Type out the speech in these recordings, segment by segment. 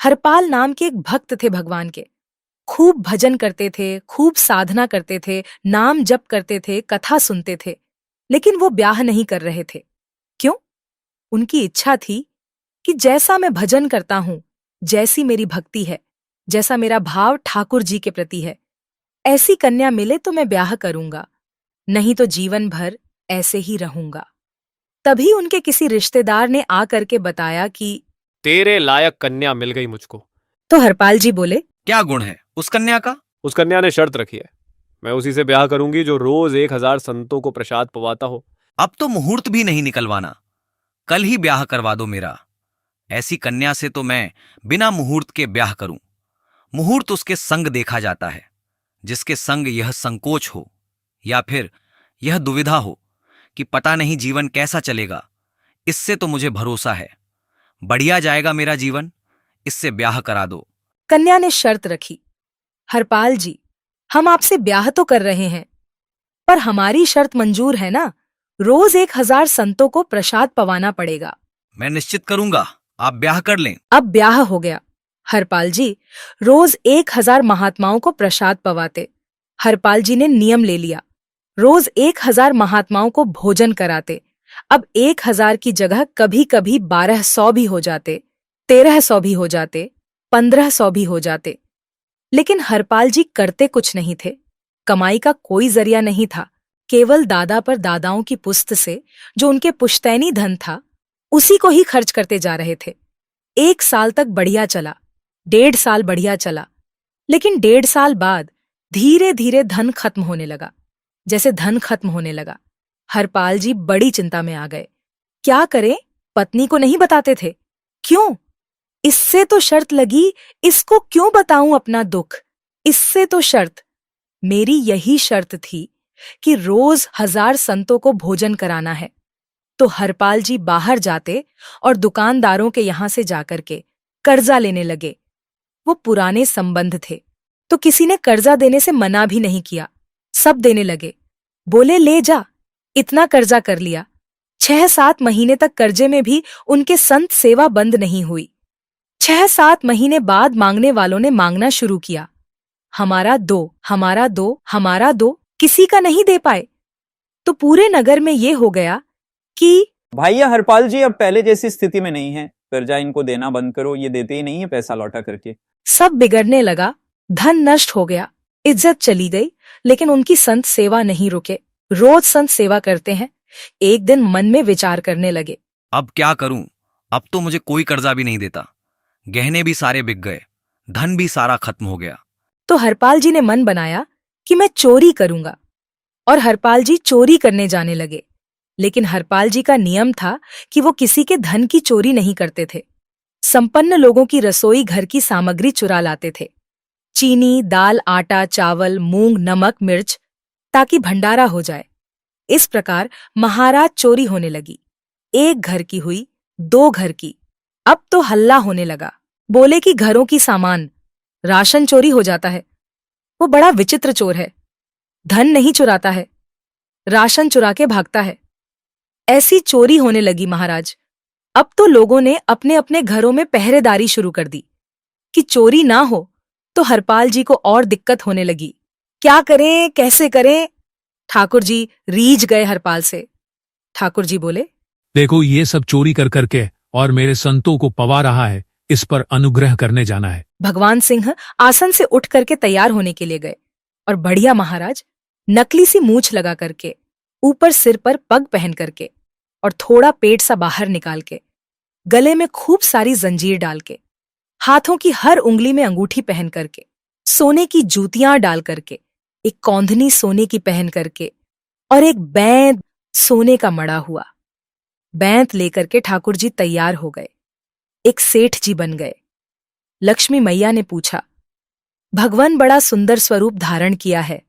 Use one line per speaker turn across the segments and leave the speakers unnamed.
हरपाल नाम के एक भक्त थे भगवान के। खूब भजन करते थे, खूब साधना करते थे, नाम जप करते थे, कथा सुनते थे, लेकिन वो ब्याह नहीं कर रहे थे। क्यों? उनकी इच्छा थी कि जैसा मैं भजन करता हूं, जैसी मेरी भक्ति है, जैसा मेरा भाव ठाकुर जी के प्रति है, ऐसी कन्या मिले तो मैं ब्याह करूंगा, नहीं तो जीवन भर ऐसे ही रहूंगा। तभी उनके किसी रिश्तेदार ने आकर के बताया कि
तेरे लायक कन्या मिल गई मुझको।
तो हरपाल जी बोले,
क्या गुण है उस कन्या का?
उस कन्या ने शर्त रखी है, मैं उसी से ब्याह करूंगी जो रोज 1000 संतों को प्रसाद पवाता हो।
अब तो मुहूर्त भी नहीं निकलवाना, कल ही ब्याह करवा दो मेरा। ऐसी कन्या से तो मैं बिना मुहूर्त के ब्याह करूं। मुहूर्त उसके संग देखा जाता है, जिसके संग यह संकोच हो या फिर यह दुविधा हो कि पता नहीं जीवन कैसा चलेगा। इससे तो मुझे भरोसा है, बढ़िया जाएगा मेरा जीवन, इससे ब्याह करा दो।
कन्या ने शर्त रखी, हरपाल जी, हम आपसे ब्याह तो कर रहे हैं, पर हमारी शर्त मंजूर है ना? रोज 1000 संतों को प्रसाद पवाना पड़ेगा।
मैं निश्चित करूंगा, आप ब्याह कर लें।
अब ब्याह हो गया। हरपाल जी रोज 1000 महात्माओं को प्रसाद पवाते। हरपाल जी ने नियम ले लिया, रोज 1000 महात्माओं को भोजन कराते। अब 1000 की जगह कभी कभी 1200 भी हो जाते, 1300 भी हो जाते, 1500 भी हो जाते। लेकिन हरपाल जी करते कुछ नहीं थे। कमाई का कोई जरिया नहीं था, केवल दादा पर दादाओं की पुश्त से जो उनके पुश्तैनी धन था, उसी को ही खर्च करते जा रहे थे। 1 साल तक बढ़िया चला, 1.5 साल बढ़िया चला, लेकिन 1.5 साल बाद धीरे धीरे धन खत्म होने लगा। जैसे धन खत्म होने लगा, हरपाल जी बड़ी चिंता में आ गए। क्या करें? पत्नी को नहीं बताते थे। क्यों? इससे तो शर्त लगी, इसको क्यों बताऊं अपना दुख? इससे तो शर्त, मेरी यही शर्त थी कि रोज 1000 संतों को भोजन कराना है। तो हरपाल जी बाहर जाते और दुकानदारों के यहां से जाकर के कर्जा लेने लगे। वो पुराने संबंध थे, तो किसी ने कर्जा देने से मना भी नहीं किया, सब देने लगे। बोले ले जा, इतना कर्जा कर लिया। 6-7 महीने तक कर्जे में भी उनके संत सेवा बंद नहीं हुई। 6-7 महीने बाद मांगने वालों ने मांगना शुरू किया, हमारा दो, हमारा दो, हमारा दो, किसी का नहीं दे पाए। तो पूरे नगर में ये हो गया कि
भैया हरपाल जी अब पहले जैसी स्थिति में नहीं है, कर्जा इनको देना बंद करो, ये देते ही नहीं है पैसा लौटा करके।
सब बिगड़ने लगा, धन नष्ट हो गया, इज्जत चली गई, लेकिन उनकी संत सेवा नहीं रुके। रोज संत सेवा करते हैं। एक दिन मन में विचार करने लगे,
अब क्या करूं? अब तो मुझे कोई कर्जा भी नहीं देता, गहने भी सारे बिक गए, धन भी सारा खत्म हो गया।
तो हरपाल जी ने मन बनाया कि मैं चोरी करूंगा, और हरपाल जी चोरी करने जाने लगे। लेकिन हरपाल जी का नियम था कि वो किसी के धन की चोरी नहीं करते थे। संपन्न लोगों की रसोई घर की सामग्री चुरा लाते थे, चीनी, दाल, आटा, चावल, मूंग, नमक, मिर्च, ताकि भंडारा हो जाए। इस प्रकार महाराज चोरी होने लगी। 1 घर की हुई, 2 घर की, अब तो हल्ला होने लगा। बोले कि घरों की सामान, राशन चोरी हो जाता है। वो बड़ा विचित्र चोर है, धन नहीं चुराता है, राशन चुरा के भागता है। ऐसी चोरी होने लगी महाराज। अब तो लोगों ने अपने अपने घरों में पहरेदारी शुरू कर दी कि चोरी ना हो। तो हरपाल जी को और दिक्कत होने लगी, क्या करें, कैसे करें? ठाकुर जी रीझ गए हरपाल से। ठाकुर जी बोले,
देखो ये सब चोरी कर करके और मेरे संतों को पवा रहा है, इस पर अनुग्रह करने जाना है।
भगवान सिंह आसन से उठ करके तैयार होने के लिए गए, और बढ़िया महाराज नकली सी मूछ लगा करके, ऊपर सिर पर पग पहन करके, और थोड़ा पेट सा बाहर निकाल के, गले में खूब सारी जंजीर डाल के, हाथों की हर उंगली में अंगूठी पहन करके, सोने की जूतियां डाल करके, एक कौंधनी सोने की पहन करके, और एक बैंत सोने का मड़ा हुआ बैंत लेकर के ठाकुर जी तैयार हो गए, एक सेठ जी बन गए। लक्ष्मी मैया ने पूछा, भगवान बड़ा सुंदर स्वरूप धारण किया है,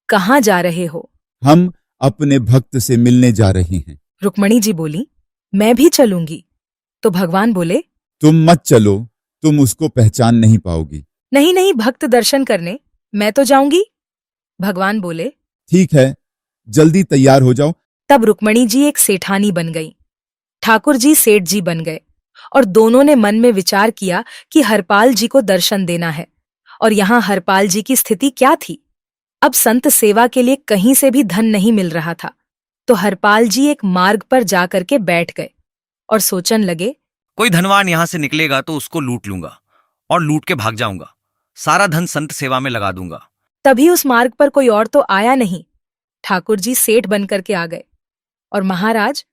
कहाँ जा रहे हो?
हम अपने भक्त से मिलने जा रहे हैं।
रुक्मणी जी बोली, मैं भी चलूंगी। तो भगवान बोले,
तुम मत चलो, तुम उसको पहचान नहीं पाओगी।
नहीं नहीं, भक्त दर्शन करने मैं तो जाऊंगी। भगवान बोले,
ठीक है, जल्दी तैयार हो जाओ।
तब रुक्मणी जी एक सेठानी बन गई, ठाकुर जी सेठ जी बन गए, और दोनों ने मन में विचार किया कि हरपाल जी को दर्शन देना है। और यहाँ हरपाल जी की स्थिति क्या थी? अब संत सेवा के लिए कहीं से भी धन नहीं मिल रहा था। तो हरपाल जी एक मार्ग पर जाकर के बैठ गए और सोचन लगे,
कोई धनवान यहां से निकलेगा तो उसको लूट लूंगा और लूट के भाग जाऊंगा। सारा धन संत सेवा में लगा दूंगा।
तभी उस मार्ग पर कोई और तो आया नहीं। ठाकुर जी सेठ बन करके आ गए और महाराज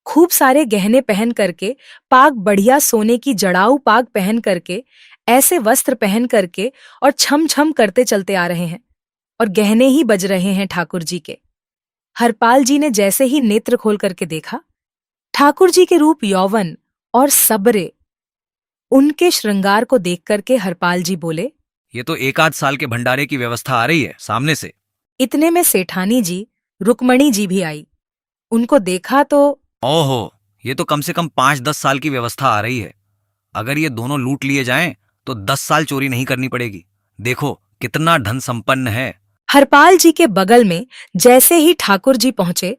खूब सारे गहने पहन करके, पाग बढ़िया सोने की जड़ाऊ पाग पहन करके, ऐसे वस्त्र पहन करके और छम छम करते चलते आ रहे हैं और गहने ही बज रहे हैं ठाकुर जी के। हरपाल जी ने जैसे ही नेत्र खोल करके देखा, ठाकुर जी के रूप यौवन और सबरे, उनके श्रृंगार को देख करके हरपाल जी बोले,
ये तो एक आध साल के भंडारे की व्यवस्था आ रही है सामने से।
इतने में सेठानी जी, रुक्मणी जी भी आई। उनको देखा तो
ओहो, ये तो कम से कम 5-10 साल की व्यवस्था आ रही है। अगर ये दोनों लूट लिए जाएं तो 10 साल चोरी नहीं करनी पड़ेगी। देखो कितना धन संपन्न है।
हरपाल जी के बगल में जैसे ही ठाकुर जी पहुंचे,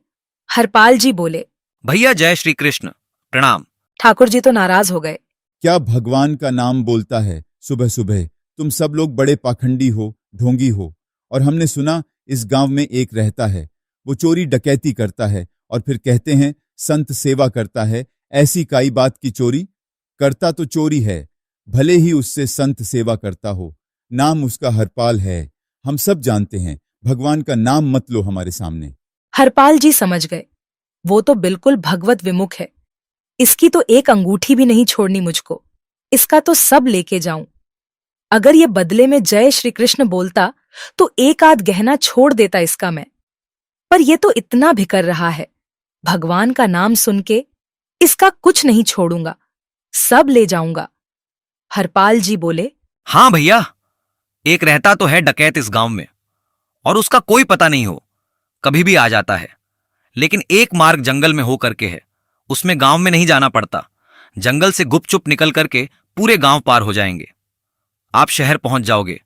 हरपाल जी बोले,
भैया जय श्री कृष्ण, प्रणाम।
ठाकुर जी तो नाराज हो गए।
क्या भगवान का नाम बोलता है सुबह सुबह? तुम सब लोग बड़े पाखंडी हो, ढोंगी हो। और हमने सुना इस गांव में एक रहता है, वो चोरी डकैती करता है और फिर कहते हैं संत सेवा करता है। ऐसी काई बात की चोरी? करता तो चोरी है, भले ही उससे संत सेवा करता हो। नाम उसका हरपाल है, हम सब जानते हैं। भगवान का नाम मत लो हमारे सामने।
हरपाल जी समझ गए, वो तो बिल्कुल भगवत विमुख है। इसकी तो एक अंगूठी भी नहीं छोड़नी मुझको। इसका तो सब लेके जाऊं। अगर ये बदले में जय श्री कृष्ण बोलता तो एक आध गहना छोड़ देता इसका मैं। पर ये तो इतना भिकर रहा है, भगवान का नाम सुन के इसका कुछ नहीं छोड़ूंगा, सब ले जाऊंगा। हरपाल जी बोले,
हाँ भैया, एक रहता तो है डकैत इस गांव में और उसका कोई पता नहीं हो, कभी भी आ जाता है। लेकिन एक मार्ग जंगल में हो करके है, उसमें गांव में नहीं जाना पड़ता। जंगल से गुपचुप निकल करके पूरे गांव पार हो जाएंगे, आप शहर पहुंच जाओगे।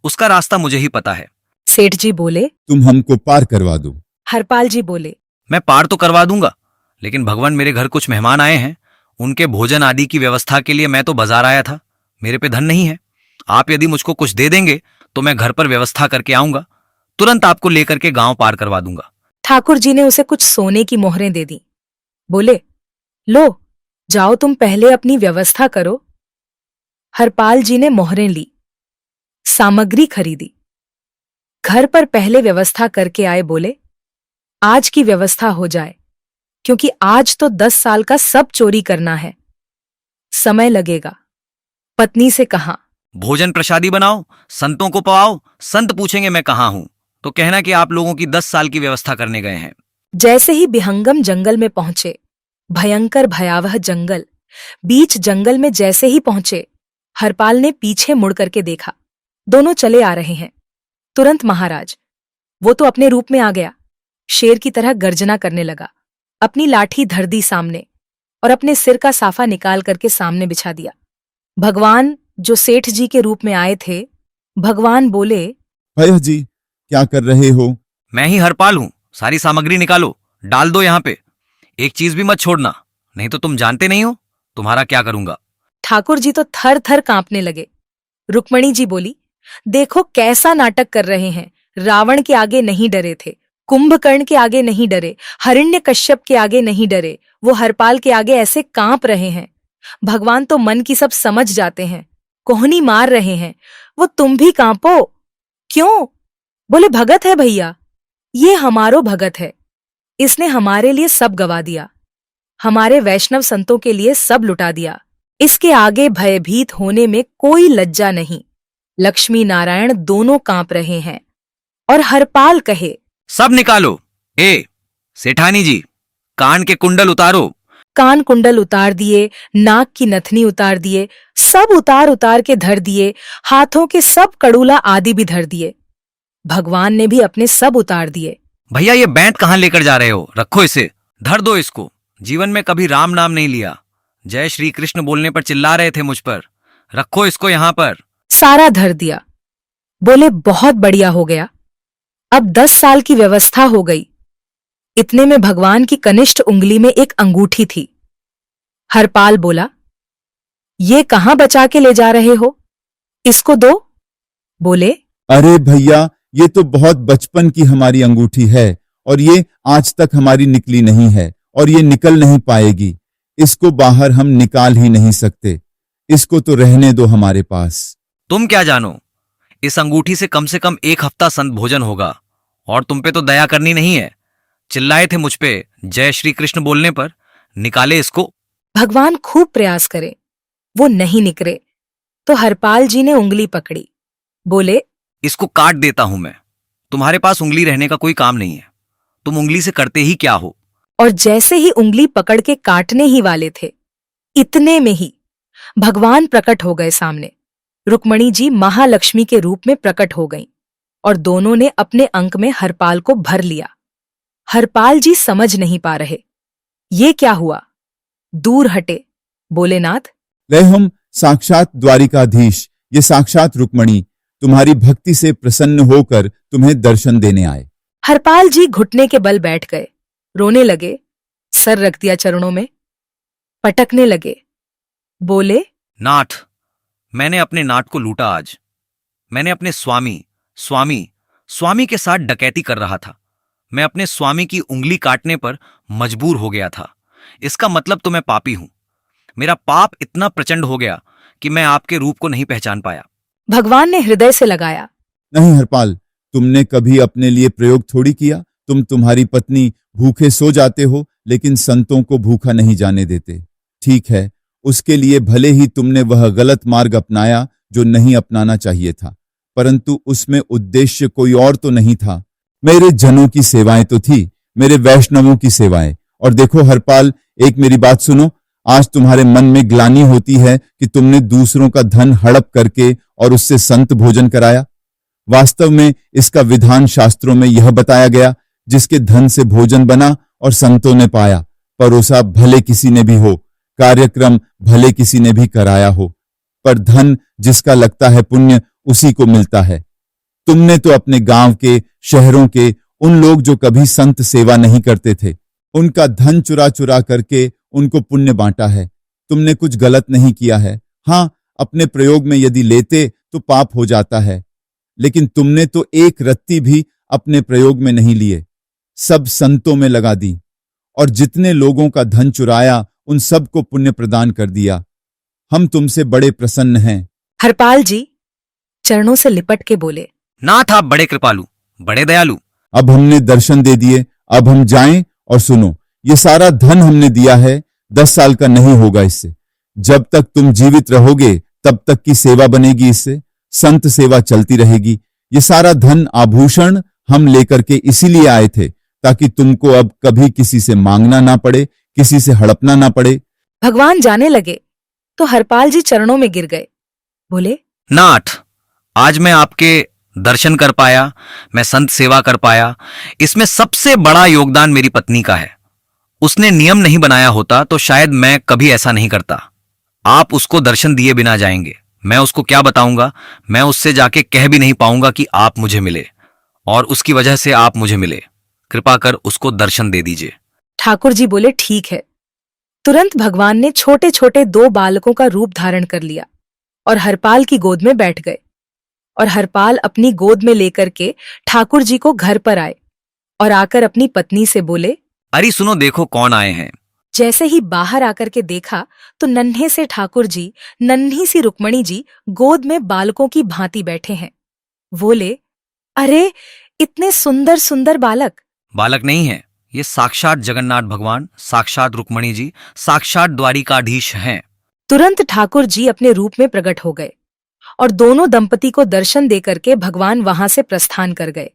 उसका रास्ता मुझे ही पता है।
सेठ जी बोले।
तुम हमको पार करवा दो।
हरपाल जी बोले,
मैं पार तो करवा दूंगा, लेकिन भगवान मेरे घर कुछ मेहमान आए हैं, उनके भोजन आदि की व्यवस्था के लिए मैं तो बाजार आया था। मेरे पे धन नहीं है। आप यदि मुझको कुछ दे देंगे तो मैं घर पर व्यवस्था करके आऊंगा, तुरंत आपको लेकर के गांव पार करवा दूंगा।
ठाकुर जी ने उसे कुछ सोने की मोहरें दे दी। बोले, लो जाओ तुम पहले अपनी व्यवस्था करो। हरपाल जी ने मोहरें ली, सामग्री खरीदी, घर पर पहले व्यवस्था करके आए। बोले, आज की व्यवस्था हो जाए, क्योंकि आज तो 10 साल का सब चोरी करना है, समय लगेगा। पत्नी से कहा,
भोजन प्रसादी बनाओ, संतों को पवाओ। संत पूछेंगे मैं कहाँ हूं तो कहना कि आप लोगों की 10 साल की व्यवस्था करने गए हैं।
जैसे ही विहंगम जंगल में पहुंचे, भयंकर भयावह जंगल, बीच जंगल में जैसे ही पहुंचे, हरपाल ने पीछे मुड़ करके देखा, दोनों चले आ रहे हैं। तुरंत महाराज, वो तो अपने रूप में आ गया, शेर की तरह गर्जना करने लगा। अपनी लाठी धर दी सामने और अपने सिर का साफा निकाल करके सामने बिछा दिया। भगवान जो सेठ जी के रूप में आए थे, भगवान बोले,
भैया जी क्या कर रहे हो?
मैं ही हरपाल हूं, सारी सामग्री निकालो, डाल दो यहां पे। एक चीज भी मत छोड़ना, नहीं तो तुम जानते नहीं हो तुम्हारा क्या करूंगा।
ठाकुर जी तो थर थर कांपने लगे। रुक्मणी जी बोली, देखो कैसा नाटक कर रहे हैं। रावण के आगे नहीं डरे थे, कुंभकर्ण के आगे नहीं डरे, हिरण्यकश्यप के आगे नहीं डरे, वो हरपाल के आगे ऐसे कांप रहे हैं। भगवान तो मन की सब समझ जाते हैं, कोहनी मार रहे हैं, वो तुम भी कांपो क्यों? बोले, भगत है भैया, ये हमारो भगत है, इसने हमारे लिए सब गवा दिया, हमारे वैष्णव संतों के लिए सब लुटा दिया। इसके आगे भयभीत होने में कोई लज्जा नहीं। लक्ष्मी नारायण दोनों कांप रहे हैं। और हरपाल कहे,
सब निकालो। सेठानी जी, कान के कुंडल उतारो।
कान कुंडल उतार दिए, नाक की नथनी उतार दिए, सब उतार उतार के धर दिए, हाथों के सब कड़ूला आदि भी धर दिए। भगवान ने भी अपने सब उतार दिए।
भैया ये बैंत कहां लेकर जा रहे हो? रखो इसे, धर दो इसको। जीवन में कभी राम नाम नहीं लिया, जय श्री कृष्ण बोलने पर चिल्ला रहे थे मुझ पर। रखो इसको यहां पर।
सारा धर दिया। बोले, बहुत बढ़िया हो गया, अब 10 साल की व्यवस्था हो गई। इतने में भगवान की कनिष्ठ उंगली में एक अंगूठी थी। हरपाल बोला, ये कहाँ बचा के ले जा रहे हो? इसको दो। बोले,
अरे भैया, ये तो बहुत बचपन की हमारी अंगूठी है और ये आज तक हमारी निकली नहीं है और ये निकल नहीं पाएगी। इसको बाहर हम निकाल ही नहीं सकते। इसको तो रहने दो हमारे पास।
तुम क्या जानो, इस अंगूठी से कम 1 हफ्ता संत भोजन होगा और तुम पे तो दया करनी नहीं है। चिल्लाए थे मुझ पे जय श्री कृष्ण बोलने पर, निकाले इसको।
भगवान खूब प्रयास करे, वो नहीं निकले तो हरपाल जी ने उंगली पकड़ी। बोले,
इसको काट देता हूं मैं। तुम्हारे पास उंगली रहने का कोई काम नहीं है। तुम उंगली से करते ही क्या हो?
और जैसे ही उंगली पकड़ के काटने ही वाले थे, इतने में ही भगवान प्रकट हो गए सामने। रुक्मणी जी महालक्ष्मी के रूप में प्रकट हो गईं और दोनों ने अपने अंक में हरपाल को भर लिया। हरपाल जी समझ नहीं पा रहे, ये क्या हुआ? दूर हटे। बोले, नाथ,
ले हम साक्षात द्वारिकाधीश, ये साक्षात रुक्मणी तुम्हारी भक्ति से प्रसन्न होकर तुम्हें दर्शन देने आए।
हरपाल जी घुटने के बल बैठ गए, रोने लगे, सर रख दिया चरणों में, पटकने लगे। बोले,
नाथ, मैंने अपने नाट को लूटा आज। मैंने अपने स्वामी के साथ डकैती कर रहा था। मैं अपने स्वामी की उंगली काटने पर मजबूर हो गया था। इसका मतलब तो मैं पापी हूं। मेरा पाप इतना प्रचंड हो गया कि मैं आपके रूप को नहीं पहचान पाया।
भगवान ने हृदय से लगाया।
नहीं हरपाल, तुमने कभी अपने लिए प्रयोग थोड़ी किया। तुम्हारी पत्नी भूखे सो जाते हो लेकिन संतों को भूखा नहीं जाने देते। ठीक है, उसके लिए भले ही तुमने वह गलत मार्ग अपनाया जो नहीं अपनाना चाहिए था, परंतु उसमें उद्देश्य कोई और तो नहीं था। मेरे जनों की सेवाएं तो थी, मेरे वैष्णवों की सेवाएं। और देखो हरपाल, एक मेरी बात सुनो। आज तुम्हारे मन में ग्लानि होती है कि तुमने दूसरों का धन हड़प करके और उससे संत भोजन कराया। वास्तव में इसका विधान शास्त्रों में यह बताया गया, जिसके धन से भोजन बना और संतों ने पाया, परोसा भले किसी ने भी हो, कार्यक्रम भले किसी ने भी कराया हो, पर धन जिसका लगता है पुण्य उसी को मिलता है। तुमने तो अपने गांव के, शहरों के उन लोग जो कभी संत सेवा नहीं करते थे, उनका धन चुरा चुरा करके उनको पुण्य बांटा है। तुमने कुछ गलत नहीं किया है। हाँ, अपने प्रयोग में यदि लेते तो पाप हो जाता है, लेकिन तुमने तो एक रत्ती भी अपने प्रयोग में नहीं लिए, सब संतों में लगा दी और जितने लोगों का धन चुराया उन सबको पुण्य प्रदान कर दिया। हम तुमसे बड़े प्रसन्न हैं।
हरपाल जी चरणों से लिपट के बोले,
नाथ, आप बड़े कृपालु, बड़े दयालु।
अब हमने दर्शन दे दिए, अब हम जाएं। और सुनो, ये सारा धन हमने दिया है, 10 साल का नहीं होगा इससे। जब तक तुम जीवित रहोगे तब तक की सेवा बनेगी, इससे संत सेवा चलती रहेगी। ये सारा धन आभूषण हम लेकर के इसीलिए आए थे ताकि तुमको अब कभी किसी से मांगना ना पड़े, किसी से हड़पना ना पड़े।
भगवान जाने लगे तो हरपाल जी चरणों में गिर गए। बोले,
नाथ, आज मैं आपके दर्शन कर पाया, मैं संत सेवा कर पाया। इसमें सबसे बड़ा योगदान मेरी पत्नी का है। उसने नियम नहीं बनाया होता तो शायद मैं कभी ऐसा नहीं करता। आप उसको दर्शन दिए बिना जाएंगे, मैं उसको क्या बताऊंगा? मैं उससे जाके कह भी नहीं पाऊंगा कि आप मुझे मिले और उसकी वजह से आप मुझे मिले। कृपा कर उसको दर्शन दे दीजिए।
ठाकुर जी बोले, ठीक है। तुरंत भगवान ने छोटे छोटे 2 बालकों का रूप धारण कर लिया और हरपाल की गोद में बैठ गए और हरपाल अपनी गोद में लेकर के ठाकुर जी को घर पर आए और आकर अपनी पत्नी से बोले,
अरे सुनो, देखो कौन आए हैं।
जैसे ही बाहर आकर के देखा तो नन्हे से ठाकुर जी, नन्ही सी रुक्मणी जी गोद में बालकों की भांति बैठे हैं। बोले, अरे इतने सुंदर सुंदर बालक।
बालक नहीं है, ये साक्षात जगन्नाथ भगवान, साक्षात रुक्मणी जी, साक्षात द्वारिकाधीश हैं।
तुरंत ठाकुर जी अपने रूप में प्रकट हो गए और दोनों दंपति को दर्शन देकर के भगवान वहां से प्रस्थान कर गए।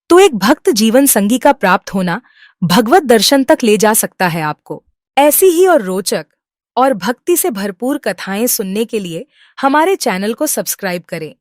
तो एक भक्त जीवन संगी का प्राप्त होना भगवत दर्शन तक ले जा सकता है आपको। ऐसी ही और रोचक और भक्ति से भरपूर कथाएं सुनने के लिए हमारे चैनल को सब्सक्राइब करें।